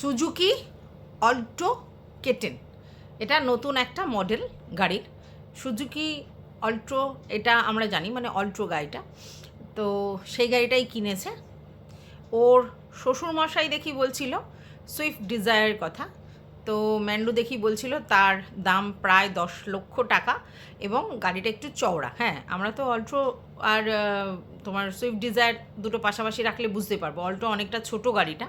Suzuki Alto K ten, এটা নতুন একটা মডেল গাড়ির। সুজুকি অল্ট্রো, এটা আমরা জানি, মানে অল্ট্রো গাড়িটা। তো সেই গাড়িটাই কিনেছে। ওর শ্বশুরমশাই দেখি বলছিল সুইফট ডিজায়ারের কথা। তো ম্যান্ডু দেখি বলছিল তার দাম প্রায় 10 লক্ষ টাকা, এবং গাড়িটা একটু চওড়া। হ্যাঁ, আমরা তো অল্ট্রো আর তোমার সুইফট ডিজায়ার দুটো পাশাপাশি রাখলে বুঝতে পারবো অল্টো অনেকটা ছোট গাড়িটা।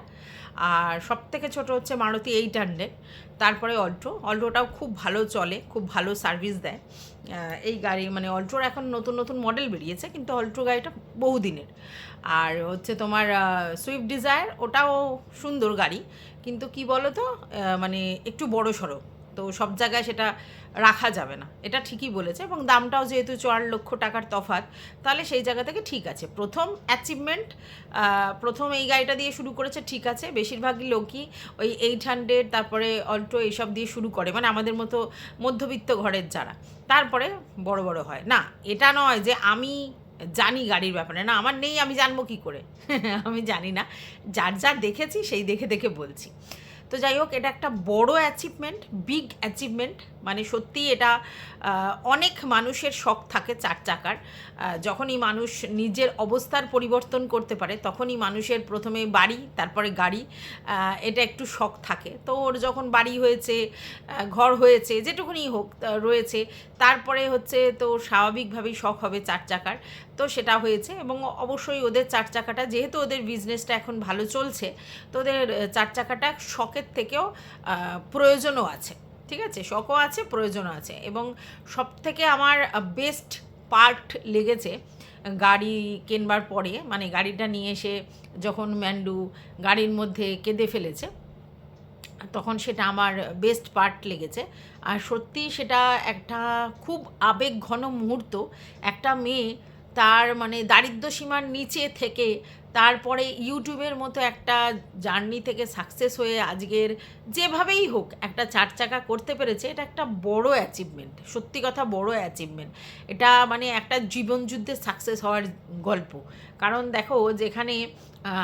আর সব থেকে ছোটো হচ্ছে মারুতি 800, তারপরে অল্টোটাও খুব ভালো চলে, খুব ভালো সার্ভিস দেয়। এই গাড়ি মানে অল্ট্রোর এখন নতুন নতুন মডেল বেরিয়েছে, কিন্তু অল্ট্রো গাড়িটা বহুদিনের। আর হচ্ছে তোমার সুইফট ডিজায়ার, ওটাও সুন্দর গাড়ি, কিন্তু কি বলো তো, মানে একটু বড় সড়ো, তো সব জায়গায় সেটা রাখা যাবে না। এটা ঠিকই বলেছে, এবং দামটাও যেহেতু 4 লক্ষ টাকার তফাৎ, তাহলে সেই জায়গা থেকে ঠিক আছে। প্রথম অ্যাচিভমেন্ট, প্রথম এই গাড়িটা দিয়ে শুরু করেছে, ঠিক আছে। বেশিরভাগই লোকই ওই 800, তারপরে অল্টো এইসব দিয়ে শুরু করে, মানে আমাদের মতো মধ্যবিত্ত ঘরের যারা, তারপরে বড় বড় হয়। না, এটা নয় যে আমি জানি গাড়ির ব্যাপারে, না আমার নেই, আমি জানবো কী করে আমি জানি না, যার যা দেখেছি সেই দেখে দেখে বলছি। তো যাই হোক, এটা একটা বড় অ্যাচিভমেন্ট, বিগ অ্যাচিভমেন্ট। মানে সত্যি এটা অনেক মানুষের শখ থাকে 4 চাকার। যখনই মানুষ নিজের অবস্থার পরিবর্তন করতে পারে, তখনই মানুষের প্রথমে বাড়ি, তারপরে গাড়ি, এটা একটু শখ থাকে। তো ওর যখন বাড়ি হয়েছে, ঘর হয়েছে, যেটুকুনি হোক রয়েছে, তারপরে হচ্ছে তো স্বাভাবিকভাবেই শখ হবে 4 চাকার। তো সেটা হয়েছে, এবং অবশ্যই ওদের 4 চাকাটা, যেহেতু ওদের বিজনেসটা এখন ভালো চলছে, তো ওদের 4 চাকাটা শখের থেকেও প্রয়োজনও আছে। ঠিক আছে, শখও আছে, প্রয়োজনও আছে। এবং সব থেকে আমার বেস্ট পার্ট লেগেছে গাড়ি কেনবার পরে, মানে গাড়িটা নিয়ে এসে যখন ম্যান্ডু গাড়ির মধ্যে কেঁদে ফেলেছে, তখন সেটা আমার বেস্ট পার্ট লেগেছে। আর সত্যি সেটা একটা খুব আবেগঘন মুহূর্ত। একটা মেয়ে তার মানে দারিদ্র্য সীমার নিচে থেকে তারপরে ইউটিউবের মতো একটা জার্নি থেকে সাকসেস হয়ে আজকের যেভাবেই হোক একটা 4 চাকা করতে পেরেছে, এটা একটা বড় অ্যাচিভমেন্ট। সত্যি কথা, বড় অ্যাচিভমেন্ট এটা। মানে একটা জীবনযুদ্ধে সাকসেস হওয়ার গল্প। কারণ দেখো, যেখানে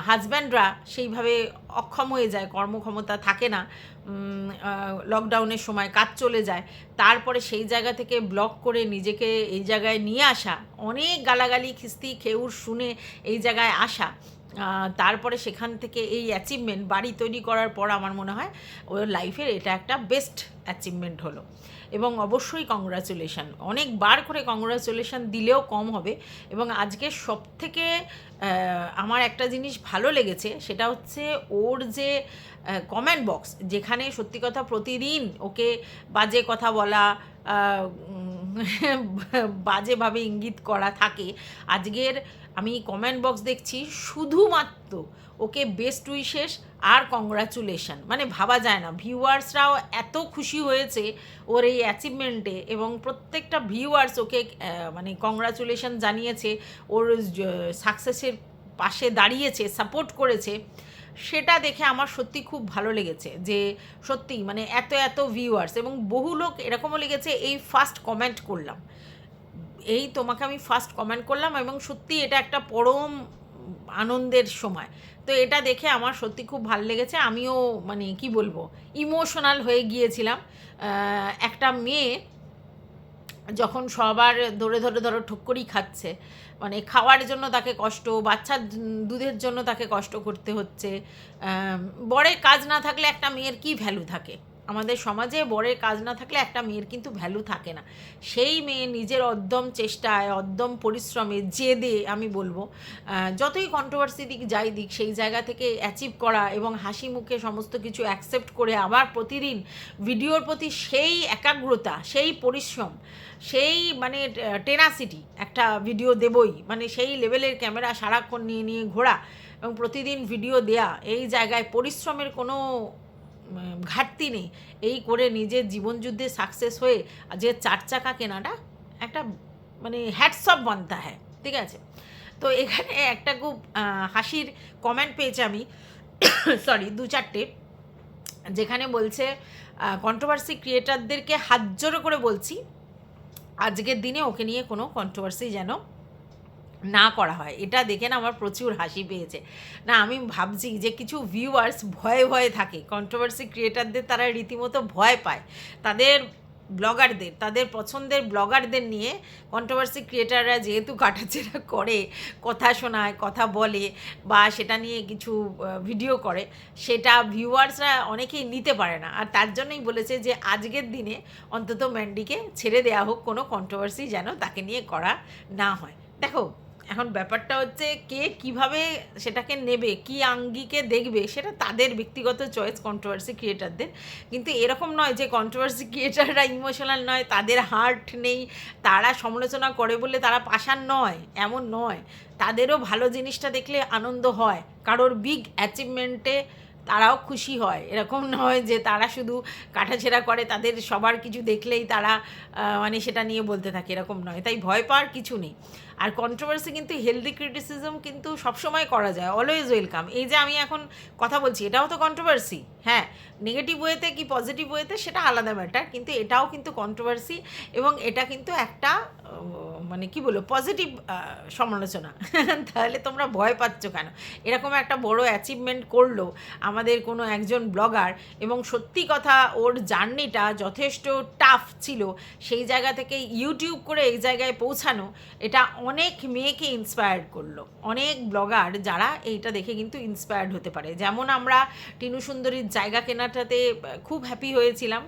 হাজব্যান্ডরা সেইভাবে অক্ষম হয়ে যায়, কর্মক্ষমতা থাকে না, লকডাউনের সময় কাজ চলে যায়, তারপরে সেই জায়গা থেকে ব্লক করে নিজেকে এই জায়গায় নিয়ে আসা, অনেক গালাগালি খিস্তি খেউর শুনে এই জায়গায় আসা, তারপরে সেখান থেকে এই অ্যাচিভমেন্ট, বাড়ি তৈরি করার পর আমার মনে হয় ওর লাইফের এটা একটা বেস্ট অ্যাচিভমেন্ট হলো। এবং অবশ্যই কংগ্রাচুলেশান, অনেকবার করে কংগ্রাচুলেশান দিলেও কম হবে। এবং আজকে সবথেকে আমার একটা জিনিস ভালো লেগেছে, সেটা হচ্ছে ওর যে কমেন্ট বক্স, যেখানে সত্যি কথা প্রতিদিন ওকে বাজে কথা বলা, বাজেভাবে ইঙ্গিত করা থাকে, আজকের আমি কমেন্ট বক্স দেখছি শুধুমাত্র ওকে বেস্ট উইশেস আর কংগ্রাচুলেশন। মানে ভাবা যায় না, ভিউয়ার্সরাও এত খুশি হয়েছে ওর এই অ্যাচিভমেন্টে, এবং প্রত্যেকটা ভিউয়ার্স ওকে মানে কংগ্রাচুলেশন জানিয়েছে, ওর সাকসেসের পাশে দাঁড়িয়েছে, সাপোর্ট করেছে। সেটা দেখে আমার সত্যি খুব ভালো লেগেছে, যে সত্যি মানে এত এত ভিউয়ার্স, এবং বহু লোক এরকমও লেগেছে এই ফার্স্ট কমেন্ট করলাম, এই তোমাকে আমি ফার্স্ট কমেন্ট করলাম, এবং সত্যি এটা একটা পরম আনন্দের সময়। তো এটা দেখে আমার সত্যি খুব ভালো লেগেছে। আমিও মানে কি বলবো, ইমোশনাল হয়ে গিয়েছিলাম। একটা মেয়ে যখন সবার ধরে ধরে ধরো ঠক্করই খাচ্ছে, মানে খাওয়ার জন্য তাকে কষ্ট, বাচ্চার দুধের জন্য তাকে কষ্ট করতে হচ্ছে। বরের কাজ না থাকলে একটা মেয়ের কি ভ্যালু থাকে? আমাদের সমাজে বরের কাজ না থাকলে একটা মেয়ের কিন্তু ভ্যালু থাকে না। সেই মেয়ে নিজের অদ্যম চেষ্টায়, অদ্যম পরিশ্রমে, জেদে আমি বলবো, যতই কন্ট্রোভার্সি দিক যাই দিক, সেই জায়গা থেকে অ্যাচিভ করা, এবং হাসি মুখে সমস্ত কিছু অ্যাকসেপ্ট করে আবার প্রতিদিন ভিডিওর প্রতি সেই একাগ্রতা, সেই পরিশ্রম, সেই মানে টেনাসিটি, একটা ভিডিও দেবই, মানে সেই লেভেলের ক্যামেরা সারাক্ষণ নিয়ে নিয়ে ঘোরা, এবং প্রতিদিন ভিডিও দেয়া, এই জায়গায় পরিশ্রমের কোনো ঘাটতি নেই। এই করে নিজের জীবনযুদ্ধে সাকসেস হয়ে যে 4 চাকা কেনাটা একটা মানে হ্যাটস অফ বানতা হ্যায়। ঠিক আছে, তো এখানে একটা খুব হাসির কমেন্ট পেয়েছি আমি সরি 2-4টে, যেখানে বলছে কন্ট্রোভার্সি ক্রিয়েটারদেরকে হাত জোড়ো করে বলছি, আজকের দিনে ওকে নিয়ে কোনো কন্ট্রোভার্সি যেন না করা হয়। এটা দেখে না আমার প্রচুর হাসি পেয়েছে। না আমি ভাবছি যে কিছু ভিউয়ার্স ভয়ে ভয়ে থাকে, কন্ট্রোভার্সি ক্রিয়েটারদের তারা রীতিমতো ভয় পায়। তাদের ব্লগারদের, তাদের পছন্দের ব্লগারদের নিয়ে কন্ট্রোভার্সি ক্রিয়েটাররা যেহেতু কাটাছেড়া করে, কথা শোনায়, কথা বলে বা সেটা নিয়ে কিছু ভিডিও করে, সেটা ভিউয়ার্সরা অনেকেই নিতে পারে না। আর তার জন্যই বলেছে যে আজকের দিনে অন্তত ম্যান্ডিকে ছেড়ে দেওয়া হোক, কোনো কন্ট্রোভার্সি যেন তাকে নিয়ে করা না হয়। দেখো, এখন ব্যাপারটা হচ্ছে কে কিভাবে সেটাকে নেবে, কি আঙ্গিকে দেখবে, সেটা তাদের ব্যক্তিগত চয়েস কন্ট্রোভার্সি ক্রিয়েটারদের। কিন্তু এরকম নয় যে কন্ট্রোভার্সি ক্রিয়েটাররা ইমোশনাল নয়, তাদের হার্ট নেই, তারা সমালোচনা করে বলে তারা পাষাণ নয়, এমন নয়। তাদেরও ভালো জিনিসটা দেখলে আনন্দ হয়, কারোর বিগ অ্যাচিভমেন্টে তারাও খুশি হয়। এরকম নয় যে তারা শুধু কাটাছেঁড়া করে, তাদের সবার কিছু দেখলেই তারা মানে সেটা নিয়ে বলতে থাকে, এরকম নয়। তাই ভয় পাওয়ার কিছু নেই। আর কন্ট্রোভার্সি কিন্তু হেলদি ক্রিটিসিজম কিন্তু সবসময় করা যায়, অলওয়েজ ওয়েলকাম। এই যে আমি এখন কথা বলছি, এটাও তো কন্ট্রোভার্সি। হ্যাঁ, নেগেটিভ ওয়েতে কি পজিটিভ ওয়েতে সেটা আলাদা ম্যাটার, কিন্তু এটাও কিন্তু কন্ট্রোভার্সি। এবং এটা কিন্তু একটা মানে কি বলবো, পজিটিভ সমালোচনা। তাহলে তোমরা ভয় পাচ্ছ কেন? এরকম একটা বড় অ্যাচিভমেন্ট করলো আমাদের কোনো একজন ব্লগার, এবং সত্যি কথা ওর জার্নিটা যথেষ্ট টাফ ছিল। সেই জায়গা থেকে ইউটিউব করে এই জায়গায় পৌঁছানো, এটা অনেক মেয়েকে ইন্সপায়ার্ড করলো। অনেক ব্লগার যারা এইটা দেখে কিন্তু ইন্সপায়ার্ড হতে পারে। যেমন আমরা টিনু সুন্দরীর জায়গা কেনাটাতে খুব হ্যাপি হয়েছিলাম,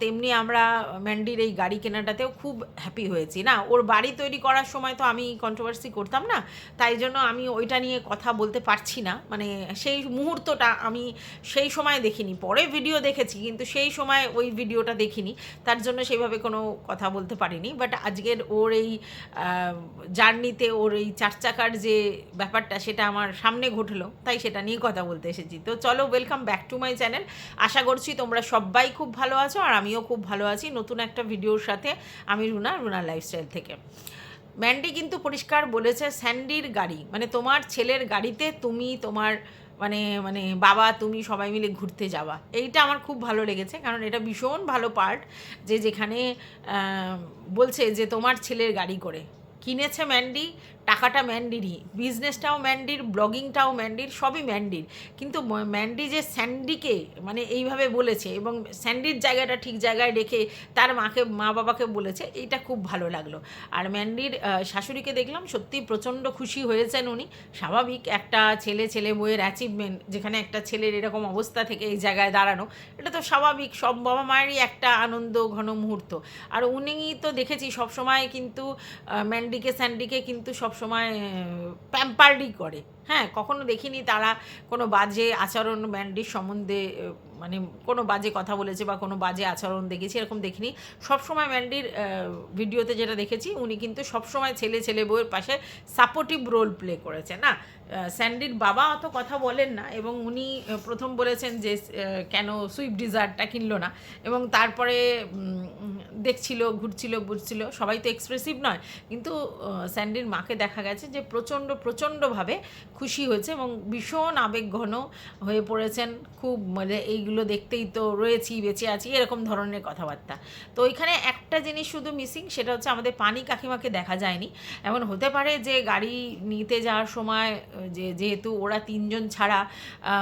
তেমনি আমরা ম্যান্ডির এই গাড়ি কেনাটাতেও খুব হ্যাপি হয়েছি। না, ওর বাড়ি তৈরি করার সময় তো আমি কন্ট্রোভার্সি করতাম না, তাই জন্য আমি ওইটা নিয়ে কথা বলতে পারছি না। মানে সেই মুহূর্তটা আমি সেই সময় দেখিনি, পরে ভিডিও দেখেছি, কিন্তু সেই সময় ওই ভিডিওটা দেখিনি, তার জন্য সেইভাবে কোনো কথা বলতে পারিনি। বাট আজকের ওর এই জার্নিতে ওর এই চার চাকার যে ব্যাপারটা, সেটা আমার সামনে ঘটলো, তাই সেটা নিয়ে কথা বলতে এসেছি। তো চলো, welcome back to my channel. আশা করছি তোমরা সবাই খুব ভালো আছো, আর আমিও খুব ভালো আছি নতুন একটা ভিডিওর সাথে। আমি রুনার লাইফস্টাইল থেকে। ম্যান্ডি কিন্তু পরিষ্কার বলেছে, স্যান্ডির গাড়ি মানে তোমার ছেলের গাড়িতে তুমি তোমার মানে মানে বাবা তুমি সবাই মিলে ঘুরতে যাওয়া, এইটা আমার খুব ভালো লেগেছে। কারণ এটা ভীষণ ভালো পার্ট, যে যেখানে বলছে যে তোমার ছেলের গাড়ি করে কিনেছে ম্যান্ডি, টাকাটা ম্যান্ডিরই, বিজনেসটাও ম্যান্ডির, ব্লগিংটাও ম্যান্ডির, সবই ম্যান্ডির। কিন্তু ম্যান্ডি যে স্যান্ডিকে মানে এইভাবে বলেছে, এবং স্যান্ডির জায়গাটা ঠিক জায়গায় রেখে তার মা বাবাকে বলেছে, এইটা খুব ভালো লাগলো। আর ম্যান্ডির শাশুড়িকে দেখলাম, সত্যি প্রচণ্ড খুশি হয়েছেন উনি। স্বাভাবিক, একটা ছেলে বউয়ের অ্যাচিভমেন্ট, যেখানে একটা ছেলের এরকম অবস্থা থেকে এই জায়গায় দাঁড়ানো, এটা তো স্বাভাবিক, সব বাবা মায়েরই একটা আনন্দ ঘন মুহূর্ত। আর উনি তো দেখেছি সবসময় কিন্তু ম্যান্ডিকে স্যান্ডিকে কিন্তু সবসময় প্যাম্পারডই করে। হ্যাঁ, কখনো দেখিনি তারা কোনো বাজে আচরণ ম্যান্ডির সম্বন্ধে, মানে কোনো বাজে কথা বলেছে বা কোনো বাজে আচরণ দেখেছি, এরকম দেখিনি। সবসময় ম্যান্ডির ভিডিওতে যেটা দেখেছি, উনি কিন্তু সবসময় ছেলে বউয়ের পাশে সাপোর্টিভ রোল প্লে করেছে। না, স্যান্ডির বাবা অত কথা বলেন না, এবং উনি প্রথম বলেছেন যে কেন সুইফট ডিজায়ারটা কিনলো না, এবং তারপরে দেখছিল, ঘুরছিল, সবাই তো এক্সপ্রেসিভ নয়, কিন্তু স্যান্ডির মাকে দেখা গেছে যে প্রচণ্ডভাবে খুশি হয়েছে এবং ভীষণ আবেগঘন হয়ে পড়েছেন। খুব মানে এইগুলো দেখতেই তো রয়েছি, বেঁচে আছি, এরকম ধরনের কথাবার্তা। তো ওইখানে একটা জিনিস শুধু মিসিং, সেটা হচ্ছে আমাদের পানি কাকিমাকে দেখা যায়নি। এমন হতে পারে যে গাড়ি নিতে যাওয়ার সময় যেহেতু ওরা তিনজন ছাড়া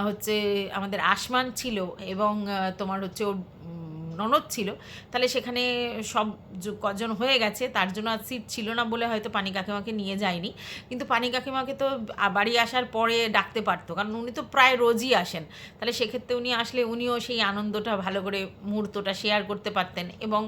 হচ্ছে আমাদের আসমান ছিল, এবং তোমার হচ্ছে ওর ননদ ছিল, তাহলে সেখানে সব কজন হয়ে গেছে, তার জন্য আর সিট ছিল না বলে হয়তো পানি কাকিমাকে নিয়ে যায়নি। কিন্তু পানি কাকিমাকে তো বাড়ি আসার পরে ডাকতে পারতো, কারণ উনি তো প্রায় রোজই আসেন। তাহলে সেক্ষেত্রে উনি আসলে উনিও সেই আনন্দটা ভালো করে মুহূর্তটা শেয়ার করতে পারতেন, এবং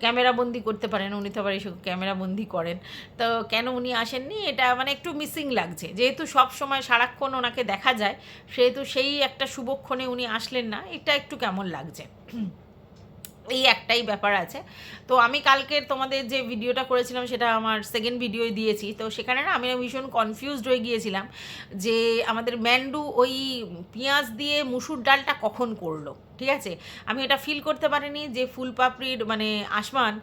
ক্যামেরাবন্দি করতে পারেন। উনি তো আবার এসব ক্যামেরাবন্দি করেন, তো কেন উনি আসেননি, এটা মানে একটু মিসিং লাগছে। যেহেতু সব সময় সারাক্ষণ ওনাকে দেখা যায়, সেহেতু সেই একটা শুভক্ষণে উনি আসলেন না, এটা একটু কেমন লাগছে। এই একটাই ব্যাপার আছে। তো আমি কালকের তোমাদের যে ভিডিওটা করেছিলাম, সেটা আমার সেকেন্ড ভিডিওই দিয়েছি। তো সেখানে না আমি ভীষণ কনফিউজড হয়ে গিয়েছিলাম যে আমাদের ম্যান্ডু ওই পেঁয়াজ দিয়ে মুসুর ডালটা কখন করলো। ঠিক আছে, আমি এটা ফিল করতে পারিনি যে ফুলপাপড়ির মানে আসমান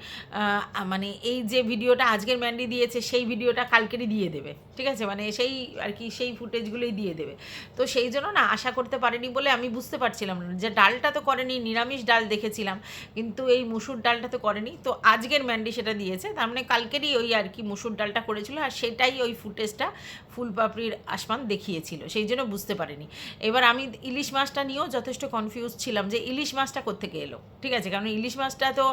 মানে এই যে ভিডিওটা আজকের ম্যান্ডি দিয়েছে সেই ভিডিওটা কালকেরই দিয়ে দেবে, ঠিক আছে, মানে সেই আর কি সেই ফুটেজগুলোই দিয়ে দেবে। তো সেই জন্য না আশা করতে পারিনি বলে আমি বুঝতে পারছিলাম না যে ডালটা তো করেনি, নিরামিষ ডাল দেখেছিলাম, কিন্তু এই মুসুর ডালটা তো করেনি। তো আজকের ম্যান্ডি সেটা দিয়েছে, তার মানে কালকেরই ওই আর কি মুসুর ডালটা করেছিল, আর সেটাই ওই ফুটেজটা ফুলপাপড়ির আসমান দেখিয়েছিল, সেই জন্য বুঝতে পারিনি। এবার আমি ইলিশ মাছটা নিয়েও যথেষ্ট কনফিউজ ছিলাম যে ইলিশ মাছটা কোত্থেকে এলো, ঠিক আছে, কারণ ইলিশ মাছটা তো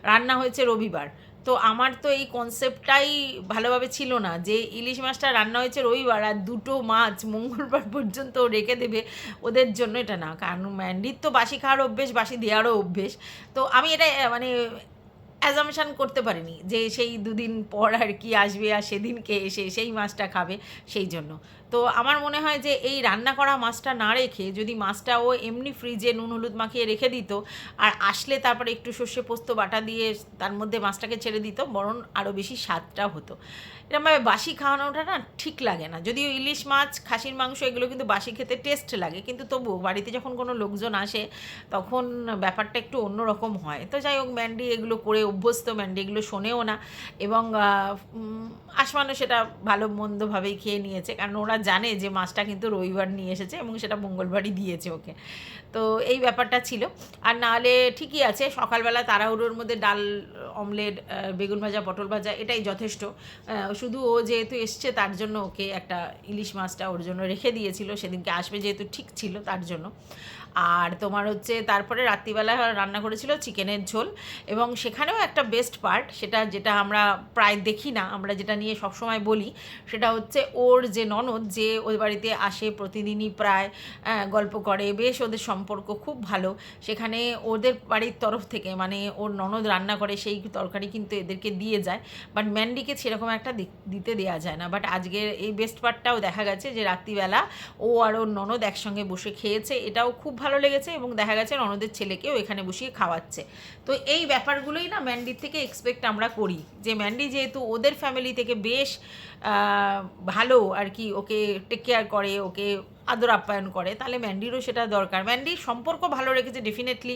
রান্না হয়েছে রবিবার। তো আমার তো এই কনসেপ্টটাই ভালোভাবে ছিল না যে ইলিশ মাছটা রান্না হয়েছে রবিবার আর দুটো মাছ মঙ্গলবার পর্যন্ত রেখে দেবে ওদের জন্য, এটা না, কারণ ম্যান্ডির তো বাসি খাওয়ার অভ্যেস, বাসি দেওয়ারও অভ্যেস। তো আমি এটা মানে অ্যাজামশান করতে পারিনি যে সেই দুদিন পর আর কি আসবে আর সেদিনকে এসে সেই মাছটা খাবে, সেই জন্য। তো আমার মনে হয় যে এই রান্না করা মাছটা না রেখে যদি মাছটা ও এমনি ফ্রিজে নুন হলুদ মাখিয়ে রেখে দিত আর আসলে তারপরে একটু সর্ষে পোস্ত বাটা দিয়ে তার মধ্যে মাছটাকে ছেড়ে দিত, বরং আরও বেশি স্বাদটা হতো। এরকমভাবে বাসি খাওয়ানোটা না ঠিক লাগে না, যদিও ইলিশ মাছ খাসির মাংস এগুলো কিন্তু বাসি খেতে টেস্ট লাগে, কিন্তু তবুও বাড়িতে যখন কোনো লোকজন আসে তখন ব্যাপারটা একটু অন্যরকম হয়। তো যাই হোক, ম্যান্ডি এগুলো করে অভ্যস্ত, ম্যান্ডি এগুলো শোনেও না, এবং আসমানও সেটা ভালো মন্দভাবেই খেয়ে নিয়েছে, কারণ ওরা জানে যে মাছটা কিন্তু রবিবার নিয়ে এসেছে এবং সেটা মঙ্গলবারই দিয়েছে ওকে। তো এই ব্যাপারটা ছিল। আর নাহলে ঠিকই আছে, সকালবেলা তাড়াহুড়োর মধ্যে ডাল, অমলেট, বেগুন ভাজা, পটল ভাজা এটাই যথেষ্ট। শুধু ও যেহেতু এসছে তার জন্য ওকে একটা ইলিশ মাছটা ওর জন্য রেখে দিয়েছিল, সেদিনকে আসবে যেহেতু ঠিক ছিল তার জন্য। আর তোমার হচ্ছে তারপরে রাত্রিবেলা রান্না করেছিল চিকেনের ঝোল, এবং সেখানেও একটা বেস্ট পার্ট, সেটা যেটা আমরা প্রায় দেখি না, আমরা যেটা নিয়ে সবসময় বলি, সেটা হচ্ছে ওর যে ননদ যে ওই বাড়িতে আসে প্রতিদিনই প্রায় গল্প করে, বেশ ওদের সম্পর্ক খুব ভালো। সেখানে ওদের বাড়ির তরফ থেকে মানে ওর ননদ রান্না করে সেই তরকারি কিন্তু এদেরকে দিয়ে যায়, বাট ম্যান্ডিকে সেরকম একটা দিতে দেওয়া যায় না। বাট আজকের এই বেস্ট পার্টটাও দেখা গেছে যে রাত্রিবেলা ও আর ওর ননদ একসঙ্গে বসে খেয়েছে, এটাও খুব ভালো লেগেছে, এবং দেখা গেছে ননদের ছেলেকেও এখানে বসিয়ে খাওয়াচ্ছে। তো এই ব্যাপারগুলোই না ম্যান্ডির থেকে এক্সপেক্ট আমরা করি, যে ম্যান্ডি যেহেতু ওদের ফ্যামিলি থেকে বেশ ভালো আর কি ওকে টেক কেয়ার করে, ওকে আদর আপ্যায়ন করে, তাহলে ম্যান্ডিরও সেটা দরকার। ম্যান্ডির সম্পর্ক ভালো রেখেছে ডেফিনেটলি,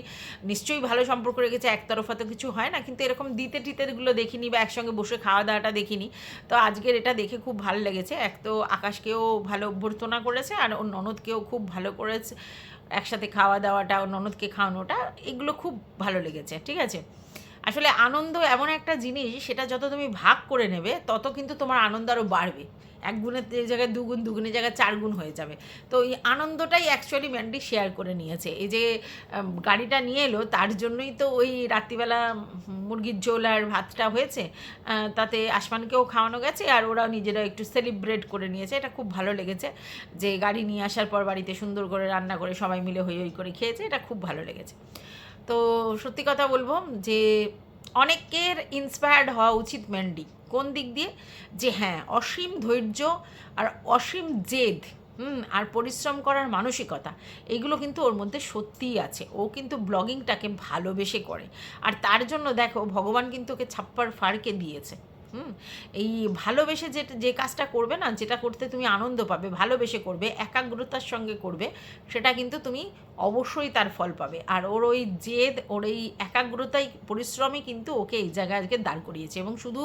নিশ্চয়ই ভালো সম্পর্ক রেখেছে, একতরফা তো কিছু হয় না, কিন্তু এরকম দিতে টিতেগুলো দেখিনি বা একসঙ্গে বসে খাওয়া দাওয়াটা দেখিনি। তো আজকের এটা দেখে খুব ভালো লেগেছে। এক তো আকাশকেও ভালো অভ্যর্থনা করেছে আর ওর ননদকেও খুব ভালো করেছে, একসাথে খাওয়া দাওয়াটা, ওর ননদকে খাওয়ানোটা, এগুলো খুব ভালো লেগেছে, ঠিক আছে। আসলে আনন্দ এমন একটা জিনিস, সেটা যত তুমি ভাগ করে নেবে তত কিন্তু তোমার আনন্দ আরও বাড়বে, এক গুণের জায়গায় দুগুণ, দুগুণের জায়গায় চারগুণ হয়ে যাবে। তো এই আনন্দটাই অ্যাকচুয়ালি ম্যান্ডি শেয়ার করে নিয়েছে। এই যে গাড়িটা নিয়ে এলো তার জন্যই তো ওই রাত্রিবেলা মুরগির ঝোল আর ভাতটা হয়েছে, তাতে আসমানকেও খাওয়ানো গেছে আর ওরাও নিজেরা একটু সেলিব্রেট করে নিয়েছে, এটা খুব ভালো লেগেছে। যে গাড়ি নিয়ে আসার পর বাড়িতে সুন্দর করে রান্না করে সবাই মিলে হই হই করে খেয়েছে, এটা খুব ভালো লেগেছে। তো সত্যি কথা বলবো যে অনেকের ইন্সপায়ার্ড হওয়া উচিত ম্যান্ডি, কোন দিক দিয়ে, যে হ্যাঁ অসীম ধৈর্য আর অসীম জেদ, আর পরিশ্রম করার মানসিকতা, এগুলো কিন্তু ওর মধ্যে সত্যিই আছে। ও কিন্তু ব্লগিংটাকে ভালোবেসে করে, আর তার জন্য দেখো ভগবান কিন্তু ওকে ছাপ্পার ফাড়কে দিয়েছে। এই ভালোবেসে যে কাজটা করবে না, যেটা করতে তুমি আনন্দ পাবে, ভালোবেসে করবে, একাগ্রতার সঙ্গে করবে, সেটা কিন্তু তুমি অবশ্যই তার ফল পাবে। আর ওর ওই জেদ, ওর এই একাগ্রতাই, পরিশ্রমই কিন্তু ওকে এই জায়গায় আজকে দাঁড় করিয়েছে। এবং শুধু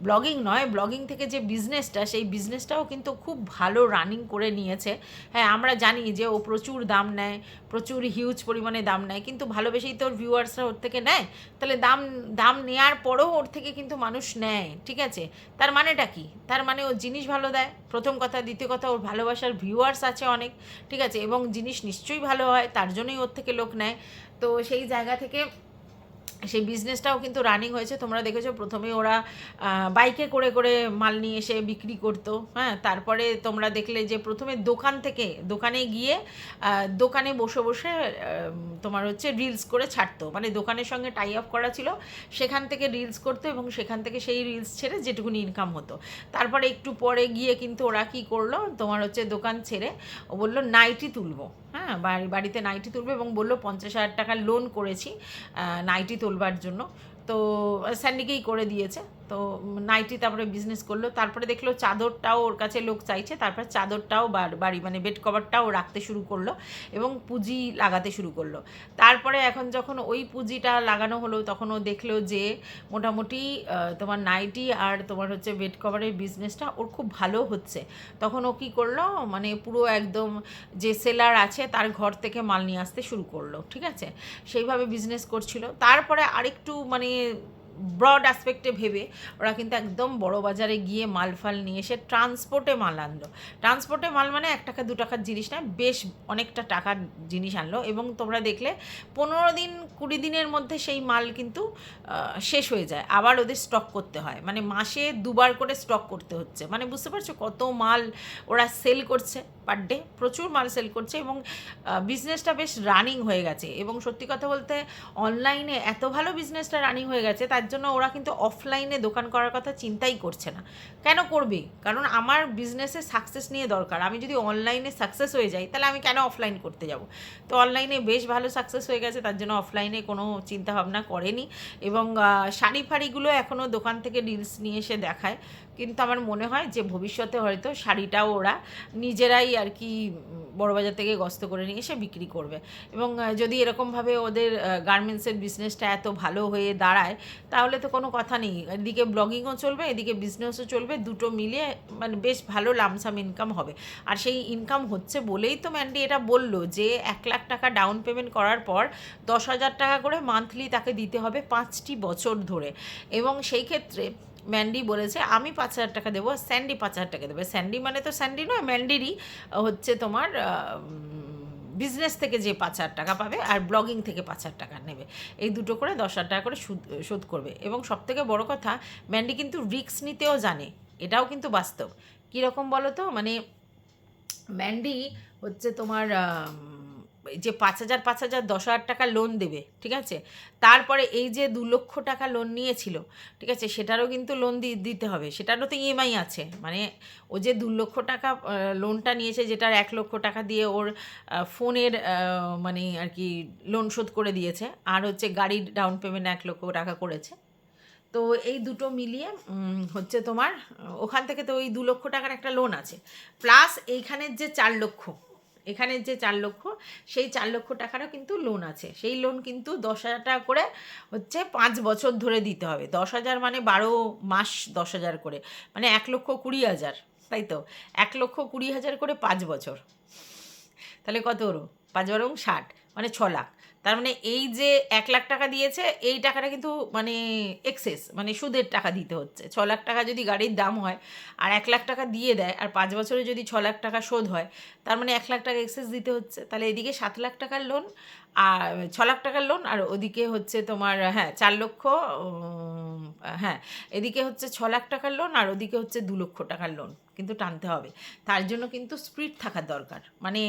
ব্লগিং নয়, ব্লগিং থেকে যে বিজনেসটা, সেই বিজনেসটাও কিন্তু খুব ভালো রানিং করে নিয়েছে। হ্যাঁ, আমরা জানি যে ও প্রচুর দাম নেয়, প্রচুর হিউজ পরিমাণে দাম নেয়, কিন্তু ভালোবেসেই তো ওর ভিউয়ার্সরা ওর থেকে নেয়, তাহলে দাম নেওয়ার পরেও ওর থেকে কিন্তু মানুষ নেয়, ঠিক আছে। তার মানেটা কি? তার মানে ও জিনিস ভালো দেয়, প্রথম কথা। দ্বিতীয় কথা, ওর ভালোবাসার ভিউয়ার্স আছে অনেক, ঠিক আছে, এবং জিনিস নিশ্চয়ই ভালো হয়, তার জন্যই ওর থেকে লোক নেয়। তো সেই জায়গা থেকে সেই বিজনেসটাও কিন্তু রানিং হয়েছে। তোমরা দেখেছো প্রথমে ওরা বাইকে করে করে মাল নিয়ে এসে বিক্রি করতো, হ্যাঁ, তারপরে তোমরা দেখলে যে প্রথমে দোকানে গিয়ে দোকানে বসে বসে তোমার হচ্ছে রিলস করে ছাড়তো, মানে দোকানের সঙ্গে টাই আপ করা ছিল, সেখান থেকে রিলস করতো এবং সেখান থেকে সেই রিলস ছেড়ে যেটুকুনি ইনকাম হতো। তারপরে একটু পরে গিয়ে কিন্তু ওরা কী করলো, তোমার হচ্ছে দোকান ছেড়ে ও বললো নাইটি তুলবো, হ্যাঁ, বাড়িতে নাইটি তুলবো, এবং বললো 50,000 টাকা লোন করেছি নাইটি তোলবার জন্য। তো স্যান্ডিকেই করে দিয়েছে। তো নাইটি তারপরে বিজনেস করলো, তারপরে দেখলো চাদরটাও ওর কাছে লোক চাইছে, তারপর চাদরটাও বাড়ি মানে বেড কভারটাও রাখতে শুরু করলো এবং পুঁজি লাগাতে শুরু করলো। তারপরে এখন যখন ওই পুঁজিটা লাগানো হলো তখন ও দেখলো যে মোটামুটি তোমার নাইটি আর তোমার হচ্ছে বেড কভারের বিজনেসটা ওর খুব ভালো হচ্ছে। তখন ও কী করলো, মানে পুরো একদম যে সেলার আছে তার ঘর থেকে মাল নিয়ে আসতে শুরু করলো, ঠিক আছে, সেইভাবে বিজনেস করছিল। তারপরে আরেকটু মানে ব্রড অ্যাসপেক্টে ভেবে ওরা কিন্তু একদম বড় বাজারে গিয়ে মাল ফাল নিয়ে এসে ট্রান্সপোর্টে মাল আনলো। ট্রান্সপোর্টে মাল মানে 1 টাকা 2 টাকার জিনিস না, বেশ অনেকটা টাকার জিনিস আনলো। এবং তোমরা দেখলে 15 দিন 20 দিনের মধ্যে সেই মাল কিন্তু শেষ হয়ে যায়, আবার ওদের স্টক করতে হয়, মানে মাসে 2বার করে স্টক করতে হচ্ছে। মানে বুঝতে পারছো কত মাল ওরা সেল করছে পার ডে, প্রচুর মাল সেল করছে এবং বিজনেসটা বেশ রানিং হয়ে গেছে। এবং সত্যি কথা বলতে অনলাইনে এত ভালো বিজনেসটা রানিং হয়ে গেছে, তার জন্য ওরা কিন্তু অফলাইনে দোকান করার কথা চিন্তাই করছে না। কেন করবে? কারণ আমার বিজনেসে সাকসেস নিয়ে দরকার। আমি যদি অনলাইনে সাকসেস হয়ে যাই তাহলে আমি কেন অফলাইন করতে যাব? তো অনলাইনে বেশ ভালো সাকসেস হয়ে গেছে, তার জন্য অফলাইনে কোনো চিন্তাভাবনা করেনি। এবং শাড়ি ফাড়িগুলো এখনও দোকান থেকে ডিলস নিয়ে এসে দেখায়, কিন্তু আমার মনে হয় যে ভবিষ্যতে হয়তো শাড়িটাও ওরা নিজেরাই আর কি বড়বাজার থেকে গস্ত করে নিয়ে এসে বিক্রি করবে। এবং যদি এরকমভাবে ওদের গার্মেন্টসের বিজনেসটা এত ভালো হয়ে দাঁড়ায় তাহলে তো কোনো কথা নেই, এদিকে ব্লগিংও চলবে, এদিকে বিজনেসও চলবে, দুটো মিলিয়ে মানে বেশ ভালো লামসাম ইনকাম হবে। আর সেই ইনকাম হচ্ছে বলেই তো ম্যান্ডি এটা বলল যে 1 লাখ টাকা ডাউন পেমেন্ট করার পর 10,000 টাকা করে মান্থলি তাকে দিতে হবে 5টি বছর ধরে। এবং সেই ক্ষেত্রে ম্যান্ডি বলেছে আমি 5,000 টাকা দেবো, স্যান্ডি 5,000 টাকা দেবে। স্যান্ডি মানে তো স্যান্ডি নয়, ম্যান্ডিরই হচ্ছে তোমার বিজনেস থেকে যে 5,000 টাকা পাবে আর ব্লগিং থেকে 5,000 টাকা নেবে, এই দুটো করে 10,000 টাকা করে শোধ করবে। এবং সবথেকে বড় কথা, ম্যান্ডি কিন্তু রিস্ক নিতেও জানে, এটাও কিন্তু বাস্তব। কীরকম বলো তো, মানে ম্যান্ডি হচ্ছে তোমার যে 5,000 5,000 10,000 টাকা লোন দেবে, ঠিক আছে, তারপরে এই যে 2 লক্ষ টাকা লোন নিয়েছিল, ঠিক আছে, সেটারও কিন্তু লোন দিতে হবে, সেটারও তো ইএমআই আছে। মানে ও যে 2 লক্ষ টাকা লোনটা নিয়েছে, যেটার 1 লক্ষ টাকা দিয়ে ওর ফোনের মানে আর কি লোন শোধ করে দিয়েছে, আর হচ্ছে গাড়ির ডাউন পেমেন্ট 1 লক্ষ টাকা করেছে। তো এই দুটো মিলিয়ে হচ্ছে তোমার ওখান থেকে তো ওই 2 লক্ষ টাকার একটা লোন আছে, প্লাস এইখানের যে 4 লক্ষ, এখানের যে 4 লক্ষ, সেই 4 লক্ষ টাকারও কিন্তু লোন আছে। সেই লোন কিন্তু 10,000 টাকা করে হচ্ছে 5 বছর ধরে দিতে হবে। 10,000 মানে 12 মাস 10,000 করে, মানে 1,20,000, তাই তো, 1,20,000 করে 5 বছর, তাহলে কত হলো? 5 বারং 60, মানে 6 লাখ। তার মানে এই যে 1 লাখ টাকা দিয়েছে, এই টাকাটা কিন্তু মানে এক্সেস, মানে সুদের টাকা দিতে হচ্ছে। 6 লাখ টাকা যদি গাড়ির দাম হয় আর 1 লাখ টাকা দিয়ে দেয়, আর 5 বছরে যদি 6 লাখ টাকা শোধ হয়, তার মানে 1 লাখ টাকা এক্সেস দিতে হচ্ছে। তাহলে এদিকে 7 লাখ টাকার লোন আর 6 লাখ টাকার লোন, আর ওদিকে হচ্ছে তোমার 4 লক্ষ, হ্যাঁ, এদিকে হচ্ছে 6 লাখ টাকার লোন আর ওদিকে হচ্ছে 2 লক্ষ টাকার লোন কিন্তু টানতে হবে। তার জন্য কিন্তু স্পিড থাকার দরকার। মানে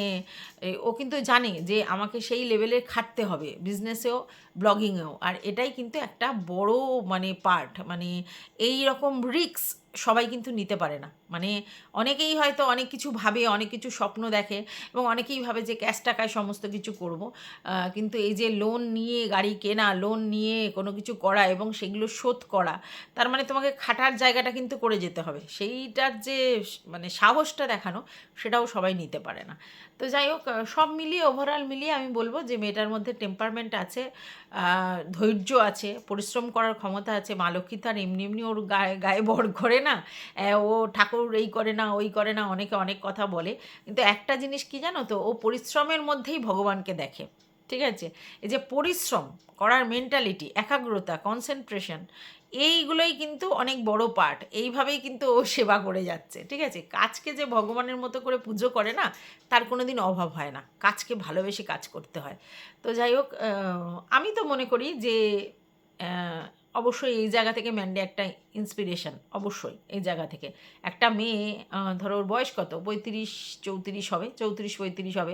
ও কিন্তু জানে যে আমাকে সেই লেভেলে খাটতে হবে বিজনেসেও ব্লগিংয়েও, আর এটাই কিন্তু একটা বড় মানে পার্ট। মানে এই রকম রিস্ক সবাই কিন্তু নিতে পারে না। মানে অনেকেই হয়তো অনেক কিছু ভাবে, অনেক কিছু স্বপ্ন দেখে এবং অনেকেই ভাবে যে ক্যাশ টাকায় সমস্ত কিছু করব, কিন্তু এই যে লোন নিয়ে গাড়ি কেনা, লোন নিয়ে কোনো কিছু করা এবং সেগুলো শোধ করা, তার মানে তোমাকে খাটার জায়গাটা কিন্তু করে যেতে হবে। সেইটার যে মানে সাহসটা দেখানো, সেটাও সবাই নিতে পারে না। তো যাই হোক, সব মিলিয়ে ওভারঅল মিলিয়ে আমি বলবো যে মেয়েটার মধ্যে টেম্পারমেন্ট আছে, ধৈর্য আছে, পরিশ্রম করার ক্ষমতা আছে। মা লক্ষ্মী তার এমনি এমনি ওর গায়ে গায়ে ভর করে না, ও ঠাকুর এই করে না ওই করে না, অনেকে অনেক কথা বলে, কিন্তু একটা জিনিস কি জানো তো, ও পরিশ্রমের মধ্যেই ভগবানকে দেখে, ঠিক আছে। এই যে পরিশ্রম করার মেন্টালিটি, একাগ্রতা, কনসেন্ট্রেশন, এইগুলোই কিন্তু অনেক বড় পার্ট। এইভাবেই কিন্তু ও সেবা করে যাচ্ছে, ঠিক আছে। কাজকে যে ভগবানের মতো করে পুজো করে না, তার কোনো দিন অভাব হয় না। কাজকে ভালোবেসে কাজ করতে হয়। তো যাই হোক, আমি তো মনে করি যে অবশ্যই এই জায়গা থেকে ম্যান্ডি একটা ইন্সপিরেশন, অবশ্যই এই জায়গা থেকে। একটা মেয়ে, ধরো ওর বয়স কত, 35-34 হবে, 34-35 হবে,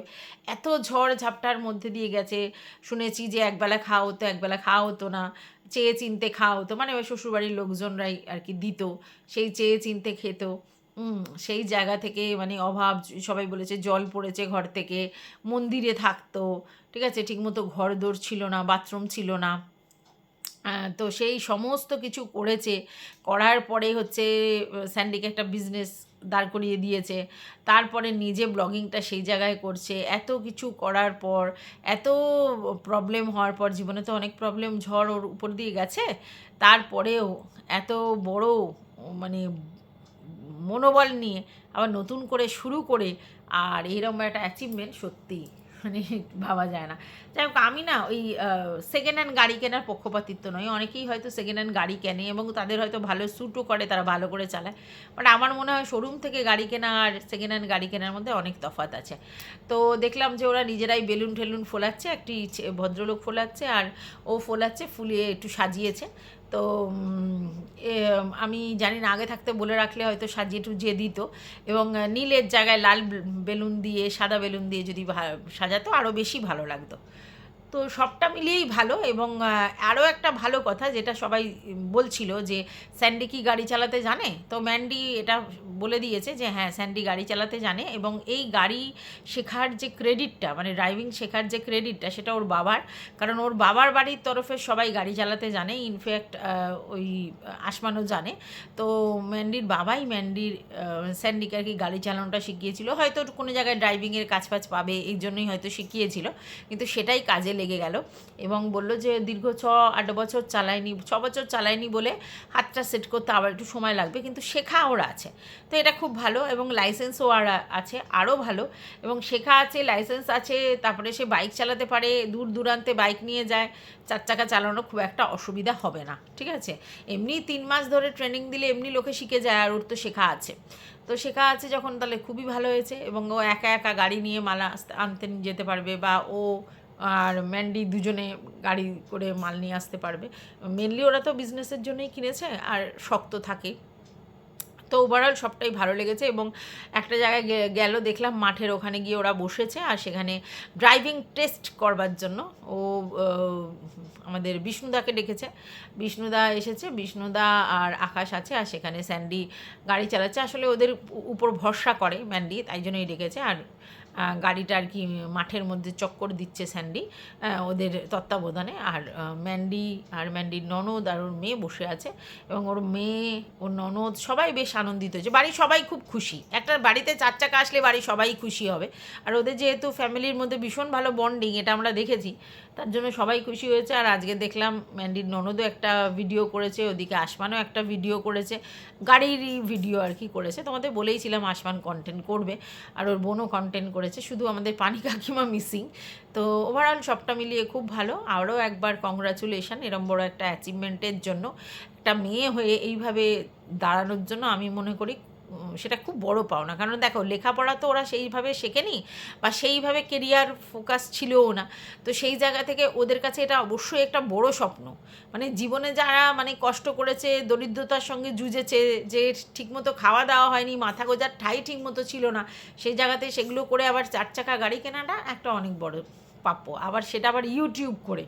এত ঝড় ঝাপটার মধ্যে দিয়ে গেছে। শুনেছি যে একবেলা খাওয়া হতো, একবেলা খাওয়া হতো না, চেয়ে চিনতে খাওয়া হতো, মানে ওই শ্বশুরবাড়ির লোকজনরাই আর কি দিত, সেই চেয়ে চিনতে খেত। সেই জায়গা থেকে মানে অভাব, সবাই বলেছে জল পড়েছে ঘর থেকে, মন্দিরে থাকতো, ঠিক আছে, ঠিকমতো ঘর দোর ছিল না, বাথরুম ছিল না, তো সেই সমস্ত কিছু করেছে, করার পরে হচ্ছে স্যান্ডিকে একটা বিজনেস দাঁড় করিয়ে দিয়েছে, তারপরে নিজে ব্লগিংটা সেই জায়গায় করছে। এত কিছু করার পর, এত প্রবলেম হওয়ার পর, জীবনে তো অনেক প্রবলেম ঝড় ওর উপর দিয়ে গেছে, তারপরেও এত বড় মানে মনোবল নিয়ে আবার নতুন করে শুরু করে, আর এইরকম একটা অ্যাচিভমেন্ট সত্যি মানে ভাবা যায় না। যাই হোক, আমি না ওই সেকেন্ড হ্যান্ড গাড়ি কেনার পক্ষপাতিত্ব নয়। অনেকেই হয়তো সেকেন্ড হ্যান্ড গাড়ি কেনে এবং তাদের হয়তো ভালো স্যুটও করে, তারা ভালো করে চালায়। বাট আমার মনে হয় শোরুম থেকে গাড়ি কেনা আর সেকেন্ড হ্যান্ড গাড়ি কেনার মধ্যে অনেক তফাৎ আছে। তো দেখলাম যে ওরা নিজেরাই বেলুন ঠেলুন ফোলাচ্ছে, একটি ভদ্রলোক ফোলাচ্ছে আর ও ফোলাচ্ছে, ফুলিয়ে একটু সাজিয়েছে। তো আমি জানি না, আগে থাকতে বলে রাখলে হয়তো সাজিয়ে টুজিয়ে দিত, এবং নীলের জায়গায় লাল বেলুন দিয়ে, সাদা বেলুন দিয়ে যদি সাজাতো আরও বেশি ভালো লাগতো। তো সবটা মিলিয়েই ভালো। এবং আরও একটা ভালো কথা যেটা সবাই বলছিল যে স্যান্ডি কি গাড়ি চালাতে জানে, তো ম্যান্ডি এটা বলে দিয়েছে যে হ্যাঁ, স্যান্ডি গাড়ি চালাতে জানে, এবং এই গাড়ি শেখার যে ক্রেডিটটা, মানে ড্রাইভিং শেখার যে ক্রেডিটটা, সেটা ওর বাবার। কারণ ওর বাবার বাড়ির তরফে সবাই গাড়ি চালাতে জানে, ইনফ্যাক্ট ওই আসমানও জানে। তো ম্যান্ডির বাবাই স্যান্ডিকে আর কি গাড়ি চালানোটা শিখিয়েছিল। হয়তো কোনো জায়গায় ড্রাইভিংয়ের কাজ ফাজ পাবে এই জন্যই হয়তো শিখিয়েছিল, কিন্তু সেটাই কাজে লেগে গেল। এবং বলল যে দীর্ঘ 6-8 বছর চালায়নি, 6 বছর চালায়নি বলে হাতটা সেট করতে আবার একটু সময় লাগবে, কিন্তু শেখা ওর আছে। তো এটা খুব ভালো, এবং লাইসেন্সও আর আছে, আরও ভালো। এবং শেখা আছে, লাইসেন্স আছে, তারপরে সে বাইক চালাতে পারে, দূর দূরান্তে বাইক নিয়ে যায়, 4 চাকা চালানো খুব একটা অসুবিধা হবে না, ঠিক আছে। এমনি 3 মাস ধরে ট্রেনিং দিলে এমনি লোকে শিখে যায়, আর ওর তো শেখা আছে। তো শেখা আছে যখন, তাহলে খুবই ভালো হয়েছে। এবং ও একা একা গাড়ি নিয়ে মাল আনতে যেতে পারবে, বা ও আর ম্যান্ডি দুজনে গাড়ি করে মাল নিয়ে আসতে পারবে। মেনলি ওরা তো বিজনেসের জন্যই কিনেছে, আর শক্ত থাকে। তো ওভারঅল সবটাই ভালো লেগেছে। এবং একটা জায়গায় গেল, দেখলাম মাঠের ওখানে গিয়ে ওরা বসেছে, আর সেখানে ড্রাইভিং টেস্ট করবার জন্য ও আমাদের বিষ্ণুদাকে ডেকেছে। বিষ্ণুদা এসেছে, বিষ্ণুদা আর আকাশ আছে, আর সেখানে স্যান্ডি গাড়ি চালাচ্ছে। আসলে ওদের উপর ভরসা করে ম্যান্ডি, তাই জন্যই ডেকেছে। আর গাড়িটা আর কি মাঠের মধ্যে চক্কর দিচ্ছে স্যান্ডি ওদের তত্ত্বাবধানে। আর ম্যান্ডির ননদ আর ওর মেয়ে বসে আছে, এবং ওর মেয়ে, ওর ননদ সবাই বেশ আনন্দিত হয়েছে। বাড়ির সবাই খুব খুশি, একটা বাড়িতে 4 চাকা আসলে বাড়ির সবাই খুশি হবে। আর ওদের যেহেতু ফ্যামিলির মধ্যে ভীষণ ভালো বন্ডিং, এটা আমরা দেখেছি, তার জন্য সবাই খুশি হয়েছে। আর আজকে দেখলাম ম্যান্ডির ননদও একটা ভিডিও করেছে, ওদিকে আসমানও একটা ভিডিও করেছে, গাড়িরই ভিডিও আর কি করেছে। তোমাদের বলেইছিলাম আসমান কন্টেন্ট করবে, আর ওর বোনও কন্টেন্ট করেছে, শুধু আমাদের পানি কাকিমা মিসিং। তো ওভারঅল সবটা মিলিয়ে খুব ভালো। আরও একবার কংগ্রাচুলেশন এরম বড় একটা অ্যাচিভমেন্টের জন্য, একটা মেয়ে হয়ে এইভাবে দাঁড়ানোর জন্য। আমি মনে করি সেটা খুব বড় পাওনা। কারণ দেখো, লেখাপড়া তো ওরা সেইভাবে শেখেনি, বা সেইভাবে কেরিয়ার ফোকাস ছিলও না। তো সেই জায়গা থেকে ওদের কাছে এটা অবশ্যই একটা বড় স্বপ্ন। মানে জীবনে যারা মানে কষ্ট করেছে, দরিদ্রতার সঙ্গে জুঝেছে, যে ঠিকমতো খাওয়া দাওয়া হয়নি, মাথা গোজার ঠাঁই ঠিকমতো ছিল না, সেই জায়গাতে সেগুলো করে আবার 4 চাকা গাড়ি কেনাটা একটা অনেক বড় প্রাপ্য। আবার সেটা আবার ইউটিউব করে,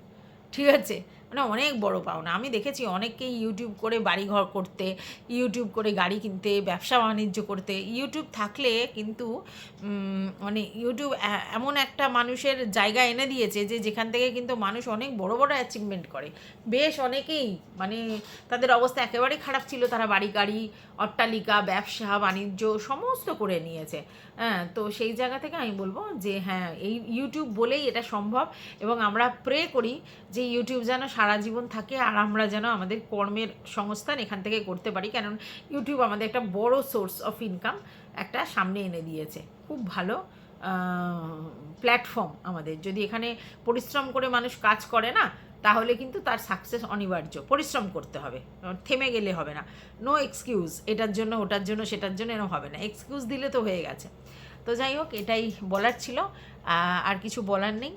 ঠিক আছে, মানে অনেক বড় পাওনা। আমি দেখেছি অনেককেই ইউটিউব করে বাড়িঘর করতে, ইউটিউব করে গাড়ি কিনতে, ব্যবসা বাণিজ্য করতে। ইউটিউব থাকলে কিন্তু মানে ইউটিউব এমন একটা মানুষের জায়গা এনে দিয়েছে যে যেখান থেকে কিন্তু মানুষ অনেক বড় বড় অ্যাচিভমেন্ট করে। বেশ অনেকেই মানে তাদের অবস্থা একেবারেই খারাপ ছিল, তারা বাড়ি গাড়ি, অট্টালিকা, ব্যবসা বাণিজ্য সমস্ত করে নিয়েছে। হ্যাঁ, তো সেই জায়গা থেকে আমি বলবো যে হ্যাঁ, এই ইউটিউব বলেই এটা সম্ভব। এবং আমরা প্রে করি যে ইউটিউব যেন সারা জীবন থাকে, আর আমরা যেন আমাদের কর্মের সংস্থান এখান থেকে করতে পারি। কারণ ইউটিউব আমাদের একটা বড় সোর্স অফ ইনকাম একটা সামনে এনে দিয়েছে, খুব ভালো প্ল্যাটফর্ম আমাদের। যদি এখানে পরিশ্রম করে মানুষ কাজ করে না, তাহলে কিন্তু তার সাকসেস অনিবার্য। পরিশ্রম করতে হবে, থেমে গেলে হবে না। নো এক্সকিউজ, এটার জন্য ওটার জন্য সেটার জন্য এরকম হবে না, এক্সকিউজ দিলে তো হয়ে গেছে। তো যাই হোক, এটাই বলার ছিল, আর কিছু বলার নেই।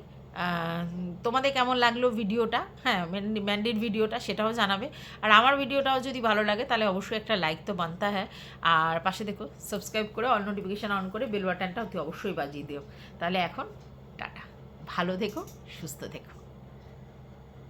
তোমাদের কেমন লাগলো ভিডিওটা? হ্যাঁ, ম্যান্ডির ভিডিওটা, সেটাও জানাবে। আর আমার ভিডিওটাও যদি ভালো লাগে তাহলে অবশ্যই একটা লাইক তো বানতা হ্যাঁ। আর পাশে দেখো সাবস্ক্রাইব করে অল নোটিফিকেশান অন করে বেল বাটনটা অতি অবশ্যই বাজিয়ে দিও। তাহলে এখন টাটা, ভালো থেকো, সুস্থ থেকো।